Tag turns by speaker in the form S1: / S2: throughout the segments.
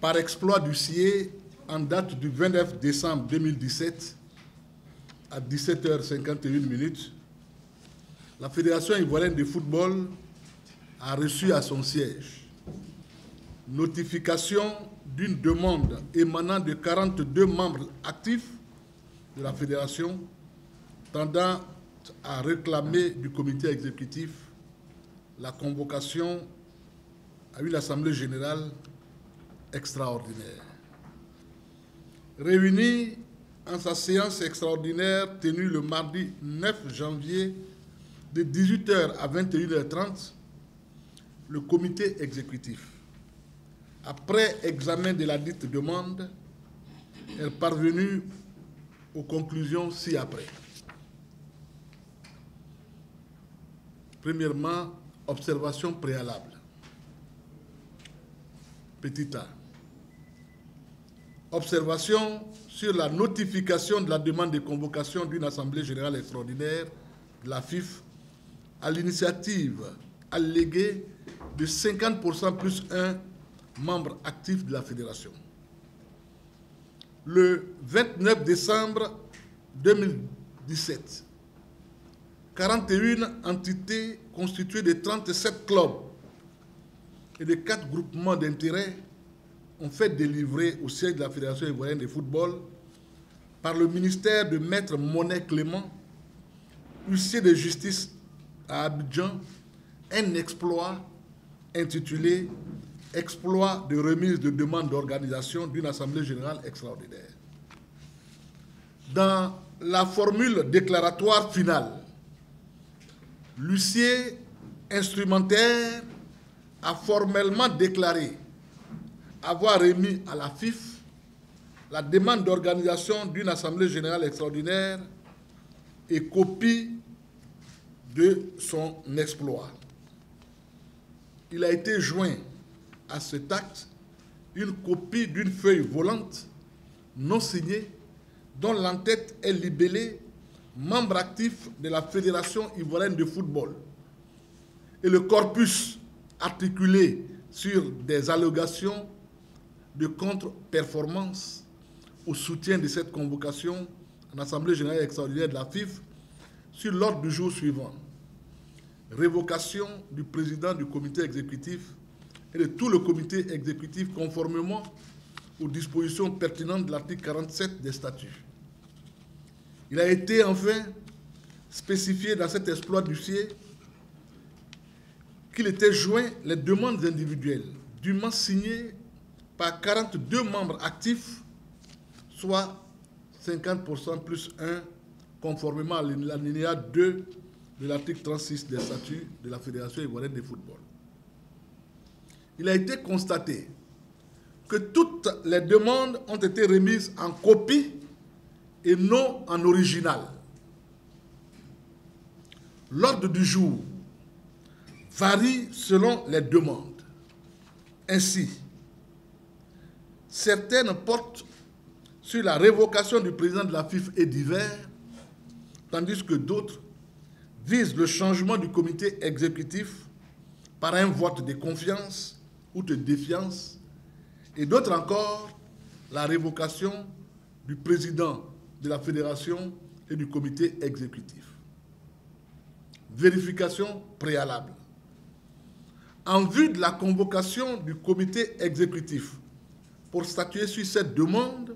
S1: Par exploit d'huissier, en date du 29 décembre 2017, à 17h51, la Fédération ivoirienne de football a reçu à son siège notification d'une demande émanant de 42 membres actifs de la Fédération tendant à réclamer du comité exécutif la convocation à une assemblée générale extraordinaire. Réunie en sa séance extraordinaire tenue le mardi 9 janvier de 18h à 21h30, le comité exécutif, après examen de la dite demande, est parvenu aux conclusions ci-après. Premièrement, observation préalable. Petit a. Observation sur la notification de la demande de convocation d'une assemblée générale extraordinaire de la FIF à l'initiative alléguée de 50% plus un membre actif de la fédération. Le 29 décembre 2017, 41 entités constituées de 37 clubs et de 4 groupements d'intérêt ont fait délivrer au siège de la Fédération ivoirienne de football par le ministère de Maître Monet Clément, huissier de justice à Abidjan, un exploit intitulé « Exploit de remise de demande d'organisation d'une assemblée générale extraordinaire ». Dans la formule déclaratoire finale, l'huissier instrumentaire a formellement déclaré avoir remis à la FIF la demande d'organisation d'une assemblée générale extraordinaire et copie de son exploit. Il a été joint à cet acte une copie d'une feuille volante non signée dont l'entête est libellée « Membre actif de la Fédération ivoirienne de football » et le corpus articulé sur des allégations de contre-performance au soutien de cette convocation en Assemblée générale extraordinaire de la FIF sur l'ordre du jour suivant. Révocation du président du comité exécutif et de tout le comité exécutif conformément aux dispositions pertinentes de l'article 47 des statuts. Il a été enfin spécifié dans cet exploit d'huissier qu'il était joint les demandes individuelles dûment signées par 42 membres actifs, soit 50% plus 1, conformément à l'alinéa 2 de l'article 36 des statuts de la Fédération ivoirienne de football. Il a été constaté que toutes les demandes ont été remises en copie et non en original. L'ordre du jour varie selon les demandes. Ainsi, certaines portent sur la révocation du président de la FIF et divers, tandis que d'autres visent le changement du comité exécutif par un vote de confiance ou de défiance, et d'autres encore la révocation du président de la fédération et du comité exécutif. Vérification préalable. En vue de la convocation du comité exécutif pour statuer sur cette demande,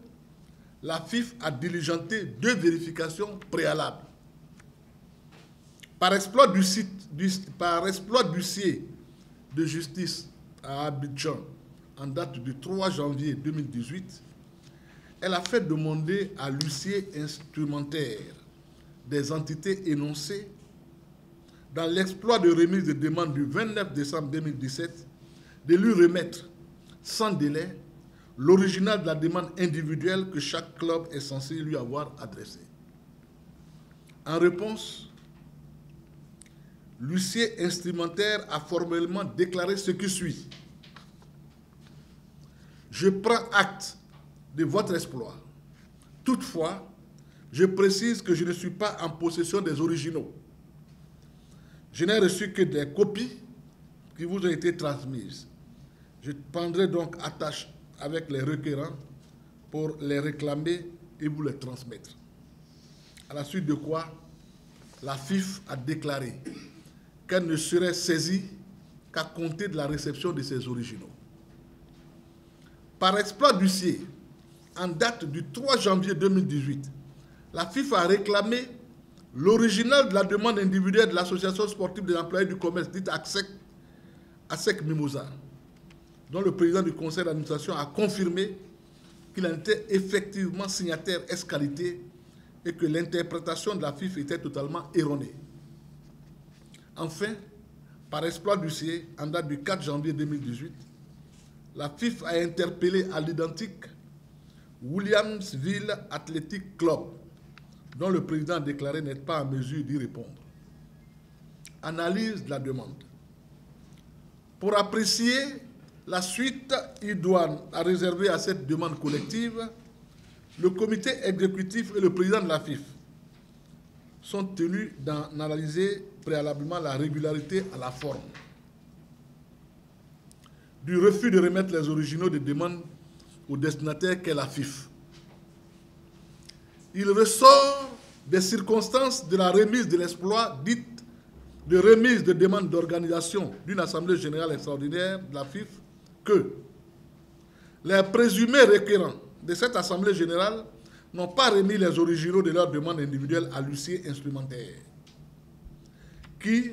S1: la FIF a diligenté 2 vérifications préalables. Par exploit d'huissier de justice à Abidjan, en date du 3 janvier 2018, elle a fait demander à l'huissier instrumentaire des entités énoncées dans l'exploit de remise de demande du 29 décembre 2017 de lui remettre sans délai l'original de la demande individuelle que chaque club est censé lui avoir adressée. En réponse, l'huissier instrumentaire a formellement déclaré ce qui suit. Je prends acte de votre exploit. Toutefois, je précise que je ne suis pas en possession des originaux. Je n'ai reçu que des copies qui vous ont été transmises. Je prendrai donc avec les requérants pour les réclamer et vous les transmettre. À la suite de quoi, la FIF a déclaré qu'elle ne serait saisie qu'à compter de la réception de ces originaux. Par exploit d'huissier, en date du 3 janvier 2018, la FIF a réclamé l'original de la demande individuelle de l'Association sportive des employés du commerce, dite ASEC Mimosa, dont le président du conseil d'administration a confirmé qu'il en était effectivement signataire ès-qualité et que l'interprétation de la FIF était totalement erronée. Enfin, par exploit d'huissier, en date du 4 janvier 2018, la FIF a interpellé à l'identique Williamsville Athletic Club, dont le président a déclaré n'être pas en mesure d'y répondre. Analyse de la demande. Pour apprécier la suite idoine à réserver à cette demande collective, le comité exécutif et le président de la FIF sont tenus d'en analyser préalablement la régularité à la forme du refus de remettre les originaux des demandes au destinataire qu'est la FIF. Il ressort des circonstances de la remise de l'exploit dite de remise de demande d'organisation d'une assemblée générale extraordinaire de la FIF que les présumés requérants de cette assemblée générale n'ont pas remis les originaux de leurs demandes individuelles à l'huissier instrumentaire, qui,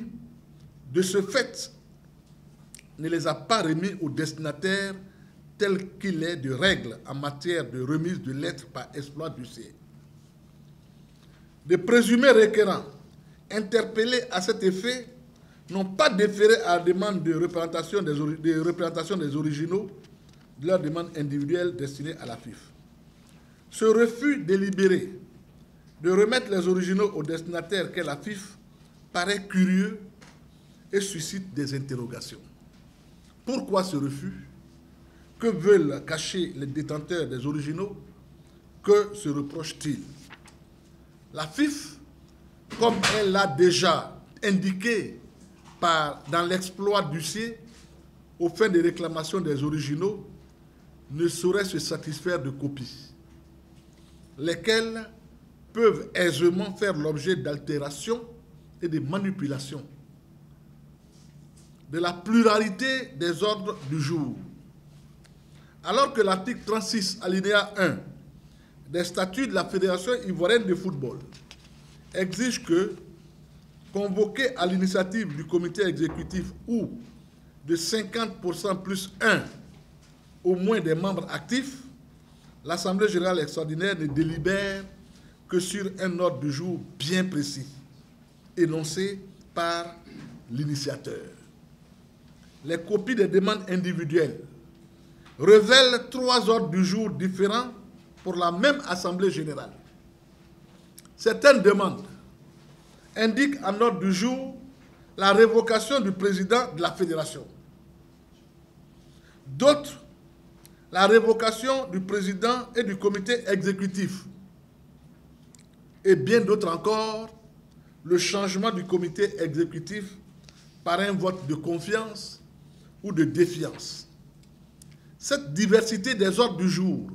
S1: de ce fait, ne les a pas remis au destinataire tel qu'il est de règle en matière de remise de lettres par exploit d'huissier. De présumés requérants interpellés à cet effet n'ont pas déféré à la demande de représentation des originaux de leur demande individuelle destinée à la FIF. Ce refus délibéré de remettre les originaux au destinataire qu'est la FIF paraît curieux et suscite des interrogations. Pourquoi ce refus? Que veulent cacher les détenteurs des originaux? Que se reprochent-ils? La FIF, comme elle l'a déjà indiqué dans l'exploit d'huissier, aux fins de réclamation des originaux, ne saurait se satisfaire de copies, lesquelles peuvent aisément faire l'objet d'altérations et de manipulations, de la pluralité des ordres du jour. Alors que l'article 36, alinéa 1 des statuts de la Fédération ivoirienne de football exige que, convoqué à l'initiative du comité exécutif ou de 50% plus 1 au moins des membres actifs, l'Assemblée générale extraordinaire ne délibère que sur un ordre du jour bien précis, énoncé par l'initiateur. Les copies des demandes individuelles révèlent 3 ordres du jour différents pour la même Assemblée générale. Certaines demandes indiquent en ordre du jour la révocation du président de la fédération. D'autres, la révocation du président et du comité exécutif. Et bien d'autres encore, le changement du comité exécutif par un vote de confiance ou de défiance. Cette diversité des ordres du jour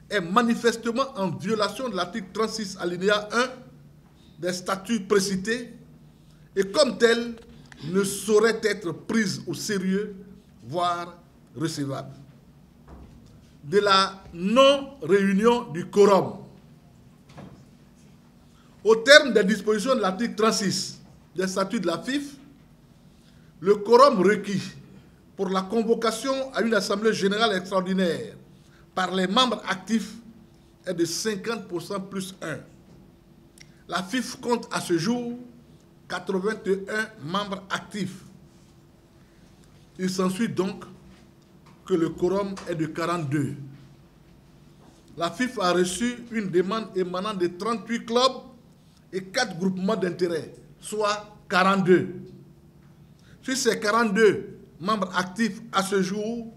S1: est manifestement en violation de l'article 36 alinéa 1 des statuts précités et comme telle ne saurait être prise au sérieux, voire recevable. De la non-réunion du quorum. Au terme des dispositions de l'article 36 des statuts de la FIF, le quorum requis pour la convocation à une assemblée générale extraordinaire par les membres actifs est de 50% plus 1. La FIF compte à ce jour 81 membres actifs. Il s'ensuit donc que le quorum est de 42. La FIF a reçu une demande émanant de 38 clubs et 4 groupements d'intérêt, soit 42. Sur ces 42 membres actifs à ce jour,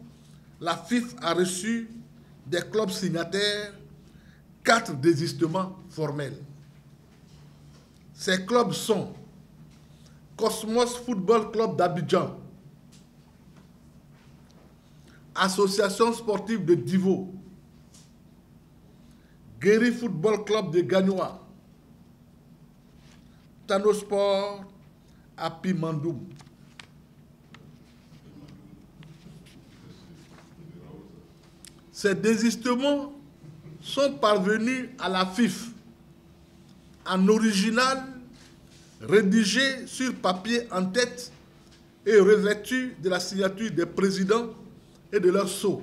S1: la FIF a reçu des clubs signataires, 4 désistements formels. Ces clubs sont Cosmos Football Club d'Abidjan, Association sportive de Divo, Guéry Football Club de Gagnoa, Tanosport à Pimandoum. Ces désistements sont parvenus à la FIF en original, rédigé sur papier en tête et revêtu de la signature des présidents et de leurs sceaux.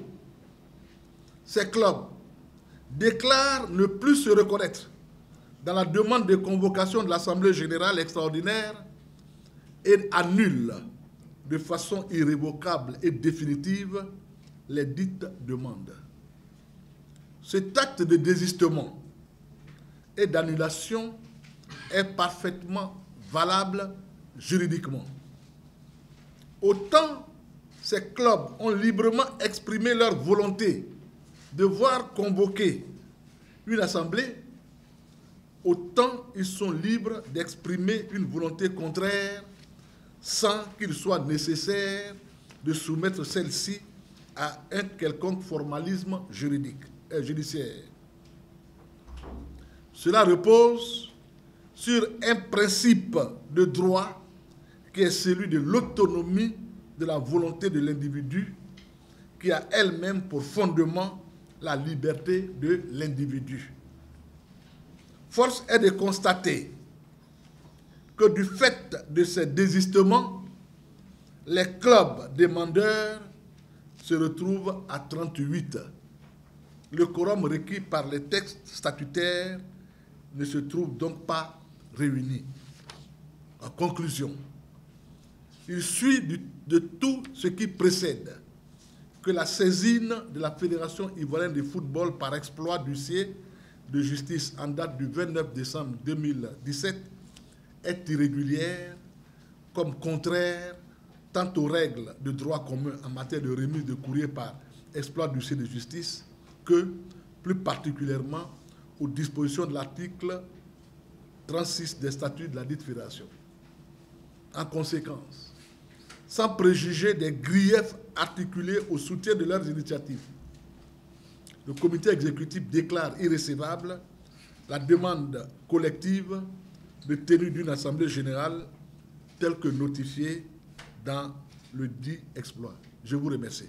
S1: Ces clubs déclarent ne plus se reconnaître dans la demande de convocation de l'Assemblée générale extraordinaire et annulent de façon irrévocable et définitive les dites demandes. Cet acte de désistement et d'annulation est parfaitement valable juridiquement. Autant ces clubs ont librement exprimé leur volonté de voir convoquer une assemblée, autant ils sont libres d'exprimer une volonté contraire sans qu'il soit nécessaire de soumettre celle-ci à un quelconque formalisme judiciaire. Cela repose sur un principe de droit qui est celui de l'autonomie de la volonté de l'individu, qui a elle-même pour fondement la liberté de l'individu. Force est de constater que du fait de ces désistements, les clubs demandeurs se retrouvent à 38. Le quorum requis par les textes statutaires ne se trouve donc pas réuni. En conclusion, il suit de tout ce qui précède que la saisine de la Fédération ivoirienne de football par exploit d'huissier de justice en date du 29 décembre 2017 est irrégulière comme contraire tant aux règles de droit commun en matière de remise de courrier par exploit d'huissier de justice que, plus particulièrement, aux dispositions de l'article 36 des statuts de la dite fédération. En conséquence, sans préjuger des griefs articulés au soutien de leurs initiatives, le comité exécutif déclare irrécevable la demande collective de tenue d'une assemblée générale telle que notifiée dans le dit exploit. Je vous remercie.